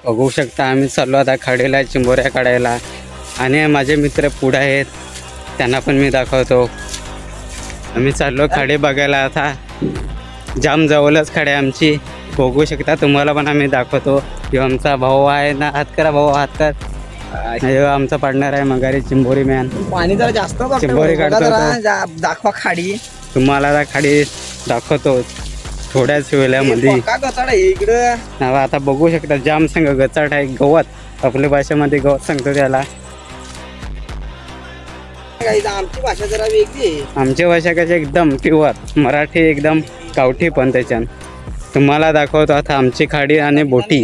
बघू शकता आम्ही चाललो आता खडेला चिंबोऱ्या काढायला आणि माझे मित्र पुढे आहेत, त्यांना पण मी दाखवतो. आम्ही चाललो खडे बघायला. आता जाम जवळच खडे आमची बघू शकता, तुम्हाला पण आम्ही दाखवतो. जो आमचा भाऊ आहे ना, हात करा भाऊ, हात कर. जो आमचा पार्टनर आहे मगारी चिंबोरी मॅन. पाणी जरा जास्त चिंबोरी काढतो तो. दाखवा खाडी. तुम्हाला आता खाडी दाखवतो थोड्याच वेळामध्ये. इकडं आता बघू शकता जाम संग गचाट आहे, गवत, आपल्या भाषेमध्ये गवत सांगतो त्याला. आमची भाषा जरा वेगळी आहे. आमची भाषा कशी एकदम प्युअर मराठी, एकदम गावठी. पण त्याच्यानं तुम्हाला दाखवतो आता आमची खाडी आणि बोटी.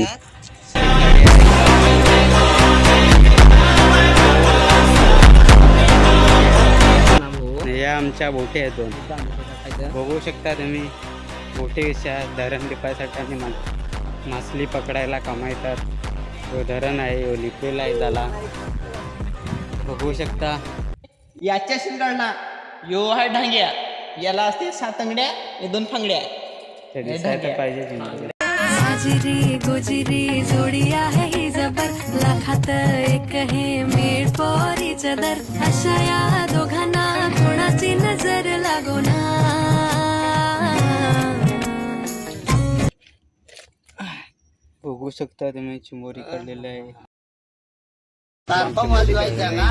या आमच्या बोटी आहेत दोन, बघू शकता तुम्ही. बोटी कशा धरण लिपायसाठी आणि मासली पकडायला कामायतात. तो धरण आहे, लिपेला आहे झाला, बघू शकता. याच्या शिंगाळणा यो आहे ढांग्या, याला असते 7 अंगड्या, 2 फांगड्या. ते दिसायला पाहिजे. हाजिरी गोजिरी जोडी आहे ही जबर, लाखात एक हे मेड फॉर इच अदर. अशा या दोघांना कोणाची नजर लागो ना. बघू शकता तुम्ही चिंबोरी काढलेलं आहे. तारपा वाजवायचा ना.